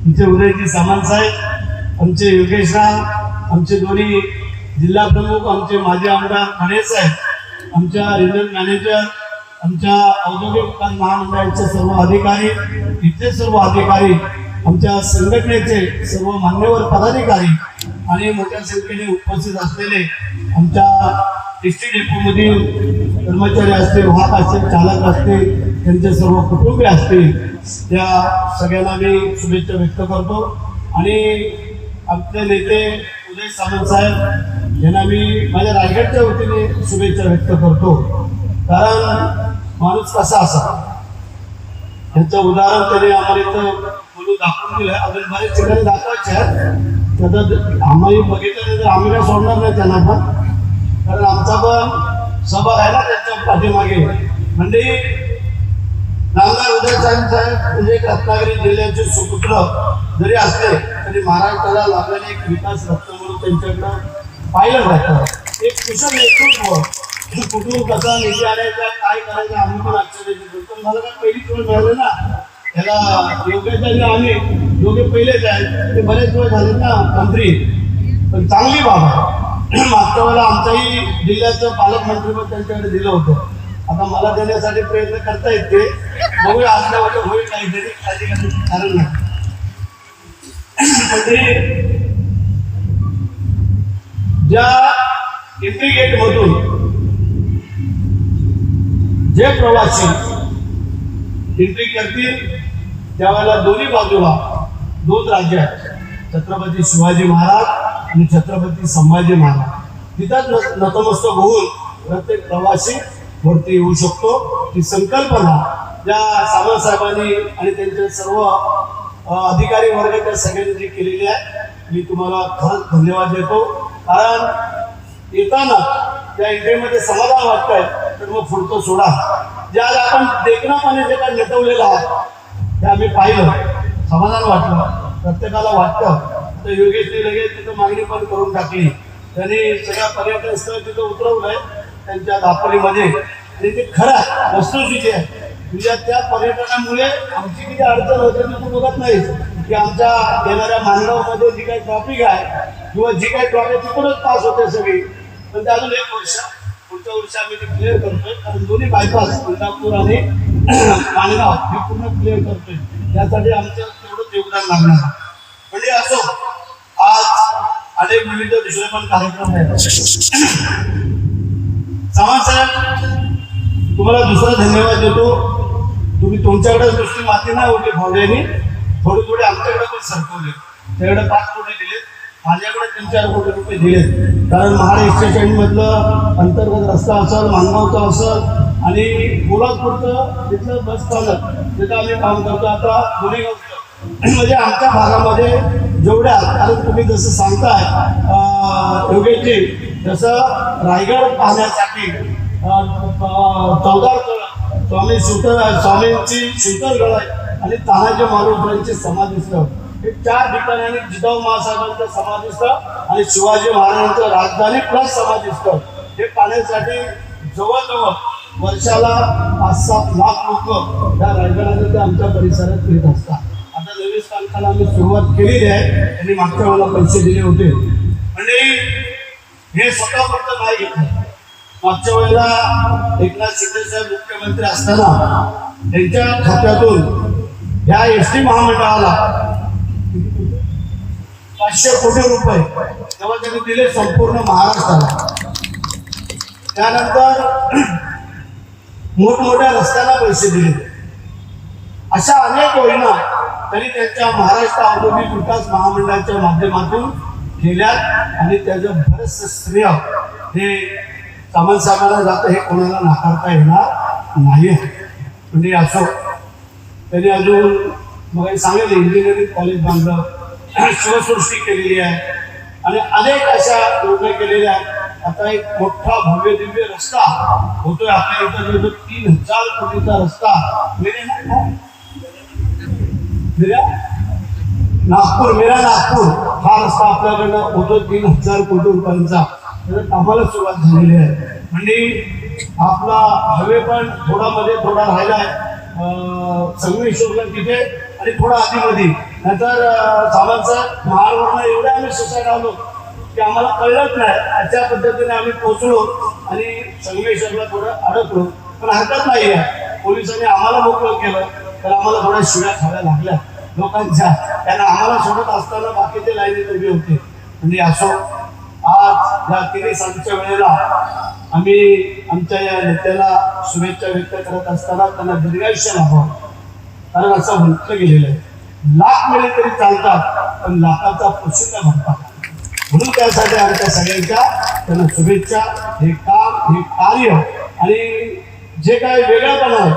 आमचे उदयजी सामंत साहेब, आमचे योगेशराव, आमचे दोन्ही जिल्हा प्रमुख, आमचे माजी आमदार खडे साहेब, आमच्या रिजनल मॅनेजर, आमच्या औद्योगिक विकास महामंडळाचे सर्व अधिकारी, इथले सर्व अधिकारी, आमच्या संघटनेचे सर्व मान्यवर पदाधिकारी आणि मोठ्या संख्येने उपस्थित असलेले आमच्या एसटी डेपोमधील कर्मचारी असतील, वाहक असतील, चालक असतील, त्यांचे सर्व कुटुंबीय असतील, त्या सगळ्यांना मी शुभेच्छा व्यक्त करतो. आणि आमचे नेते उदय सामंत साहेब यांना मी माझ्या रायगडच्या वतीने शुभेच्छा व्यक्त करतो. कारण माणूस कसा असा, यांचं उदाहरण त्यांनी आम्हाला इथं बोलून दाखवून दिलं. अजून बरेच ठिकाणी दाखवायचे आहेत, तर आम्हाला बघितलं तर आम्ही काय सोडणार नाही त्यांना पण, कारण आमचा पण सहभाग आहे ना त्यांच्या पाठीमागे. म्हणजे नामदार उदय सामंत साहेब म्हणजे रत्नागिरी जिल्ह्याचे सुपुत्र जरी असले तरी महाराष्ट्राला लागलेले एक विकास रत्न म्हणून त्यांच्याकडं पाहिलं जातं. एक कुशल नेतृत्व, कुठून कसा निधी आणायचा, काय करायचं, आम्ही पण आश्चर्य पण मला काय पहिलीच वेळ मिळाली ना. त्याला योग्यता आम्ही दोघे पहिलेच आहेत, ते बरेच वेळ झाले ना मंत्री, पण चांगली बाब आहे. मागच्या वेळेला आमच्याही जिल्ह्याचं पालकमंत्रीपद त्यांच्याकडे दिलं होतं. आता मला देण्यासाठी प्रयत्न करता येते, बघूया आजच्या वाटत होईल काहीतरी, काळजी करण्याचं कारण नाही. म्हणजे ज्या एंट्री गेट मधून जे प्रवासी एंट्री करतील त्यावेळेला दोन्ही बाजूला दोन राज्य आहेत, छत्रपती शिवाजी महाराज आणि छत्रपती संभाजी महाराज. तिथंच नतमस्तक होऊन प्रत्येक प्रवासी वरती येऊ शकतो. ही संकल्पना ज्या सामंत साहेबांनी आणि त्यांचे सर्व अधिकारी वर्ग त्या सगळ्यांनी जी केलेली आहे, मी तुम्हाला खरंच धन्यवाद देतो. कारण येताना त्या एंट्रीमध्ये समाधान वाटतंय, तर मग पुढचं सोडा. जे आज आपण देखणापणे जे काय नटवलेलं आहे ते आम्ही पाहिलं, समाधान वाटलं, प्रत्येकाला वाटतं. तर योगेशने लगेच तिथं मागणी पण करून टाकली. त्यांनी सगळ्या पर्यटन स्थळ तिथं उतरवलंय त्यांच्या दापोलीमध्ये. आणि ते खरं वस्तुस्थिती आहे, म्हणजे त्या पर्यटनामुळे आमची किती अडचण होते ते तू बघत नाहीस की आमच्या येणाऱ्या मानगावमध्ये जी काही ट्रॉफिक आहे किंवा जी काही ट्रॉफिक तिकडूनच पास होते सगळी. पण ते अजून एक वर्ष, पुढच्या वर्षी आम्ही ते क्लिअर करतोय. कारण दोन्ही बायपास इंदापूर आणि मानगाव हे पूर्ण क्लिअर करतोय. त्यासाठी आमचं तेवढंच योगदान लागणार. म्हणजे असो, आज अनेक विविध दुसरे पण कार्यक्रम आहेत. सामंत साहेब, तुम्हाला दुसरा धन्यवाद देतो. तुम्ही तुमच्याकडे नुसती माती नाही होती फावड्याने, थोडी थोडी आमच्याकडे पण सरकवले. त्याकडे 5 कोटी दिले, माझ्याकडे 3-4 कोटी रुपये दिले. कारण महाड एक्सटेंशन मधलं अंतर्गत रस्ता असेल, मानगावचा असेल आणि पोलादपूरचं तिथलं बस स्थानक तिथं आम्ही काम करतो. आता गुन्हेगावचं म्हणजे आमच्या भागामध्ये जेवढ्या, कारण तुम्ही जसं सांगताय योगेशजी, जसं रायगड पाहण्यासाठी 14 स्वामींची शिवतरगड आहे आणि तानाजी महाराजांची समाधीस्थळ हे 4 ठिकाणी, आणि जिजाऊ महासाहेबांचं समाधीस्थळ आणि शिवाजी महाराजांचं राजधानी प्लस समाधीस्थळ हे पाहण्यासाठी जवळजवळ वर्षाला 5-7 लाख लोक या रायगडामध्ये आमच्या परिसरात येत असतात. आता नवीन स्थानकाला आम्ही सुरुवात केलेली आहे. त्यांनी मागच्या वेळेला पैसे दिले होते. म्हणजे हे स्वतः फक्त नाही घेतलं. मागच्या वेळेला एकनाथ शिंदे साहेब मुख्यमंत्री असताना त्यांच्या खात्यातून ह्या एसटी महामंडळाला 500 कोटी रुपये तेव्हा त्यांनी दिले संपूर्ण महाराष्ट्राला. त्यानंतर मोठमोठ्या रस्त्याला पैसे दिले. अशा अनेक योजना त्यांनी त्यांच्या महाराष्ट्र औद्योगिक विकास महामंडळाच्या माध्यमातून केल्यात आणि त्याचं बरंचसं श्रेय हे सामंत साहेबांना जातं, हे कोणाला नाकारता येणार नाही. म्हणजे असो, त्यांनी अजून मग सांगितलं इंजिनिअरिंग कॉलेज बांधलं, शिवसृष्टी केलेली आहे आणि अनेक अशा योजना केलेल्या आहेत. आता एक मोठा भव्य दिव्य रस्ता होतोय आपल्या इथं, जो 3000 कोटीचा रस्ता मेरा नागपूर हा रस्ता आपल्याकडनं होतो 3000 कोटी रुपयांचा. कामाला सुरुवात झालेली आहे. म्हणजे आपला हवे पण थोडा मध्ये थोडा राहिला आहे संगमेश्वरला तिथे आणि थोडा आधीमध्ये नंतर सावंत साहेब महाडवरनं एवढे आम्ही सुसाईड आलो की आम्हाला कळलंच नाही. अशा पद्धतीने आम्ही पोहोचलो आणि संगमेश्वरला थोडं अडकलो. पण हरकत नाही आहे, पोलिसांनी आम्हाला मोकळं केलं तर आम्हाला थोड्या शिव्या खाव्या लागल्या लोकांच्या. त्यांना आम्हाला सोडत असताना बाकीचे लाईनीत उभे होते. म्हणजे असो, आज या 3 वेळेला आम्ही आमच्या या नेत्याला शुभेच्छा व्यक्त करत असताना त्यांना दीर्घायुष्य लाभावं, कारण असं म्हटलं गेलेलं आहे, लाख मिळे तरी चालतात पण लाखाचा पोशिंदा भरतात. म्हणून त्यासाठी आमच्या सगळ्यांच्या त्यांना शुभेच्छा. हे काम, हे कार्य आणि जे काही वेगळंपण आहे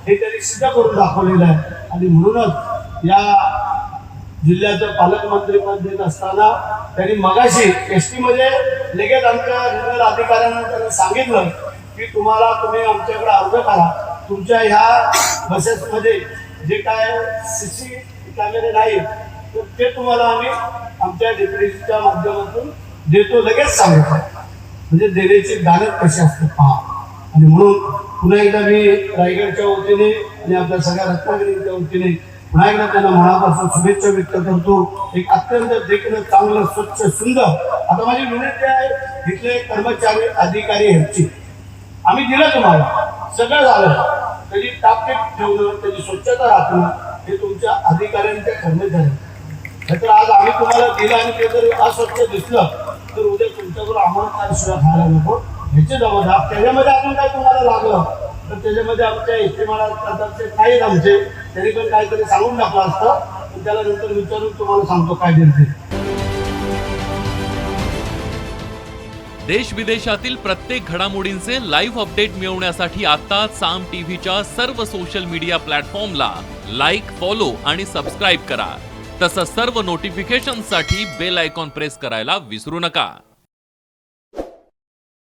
हे त्यांनी सिद्ध करून दाखवलेलं आहे. आणि म्हणूनच या जिल्ह्याचं पालकमंत्रीपद देत असताना त्यांनी मगाशी एसटी मध्ये लगेच आमच्या रिजनल अधिकाऱ्यांना त्यांनी सांगितलं की तुम्ही आमच्याकडे अर्ज करा. तुमच्या ह्या बसेसमध्ये जे काय सीसी कॅमेरे नाही तर ते तुम्हाला आम्ही आमच्या डेप्युटीच्या माध्यमातून देतो, लगेच सांगतो. म्हणजे देण्याची दानत कशी असते पहा. आणि म्हणून पुन्हा एकदा मी रायगडच्या वतीने आणि आपल्या सगळ्या रत्नागिरीच्या वतीने पुन्हा एकदा त्यांना मनापासून शुभेच्छा व्यक्त करतो. एक अत्यंत देखणं चांगलं, स्वच्छ, सुंदर. आता माझी विनंती आहे, इथले कर्मचारी अधिकारी ह्यांची आम्ही दिलं तुम्हाला, सगळं झालं, त्याची टापटीप ठेवणं, त्याची स्वच्छता राखणं हे तुमच्या अधिकाऱ्यांच्या कर्मचारी. तर आज आम्ही तुम्हाला दिलं आणि ते जर अस्वच्छ दिसलं तर उद्या तुमच्याबरोबर आम्हाला काय शिवाय खायला नको, ह्याची जबाबदार. त्याच्यामध्ये अजून काय तुम्हाला लागलं तर त्याच्यामध्ये आमच्या इस्तेमालातर्फे नाहीत आमचे, त्यांनी पण काहीतरी सांगून टाकलं असतं, पण त्याला नंतर विचारून तुम्हाला सांगतो काय दिलं. देश विदेशातील प्रत्येक घडामोडींचे लाईव्ह अपडेट मिळवण्यासाठी आता साम टीव्हीच्या सर्व सोशल मीडिया प्लॅटफॉर्मला लाईक, फॉलो आणि सबस्क्राईब करा. तसंच सर्व नोटिफिकेशनसाठी बेल आयकॉन प्रेस करायला विसरू नका.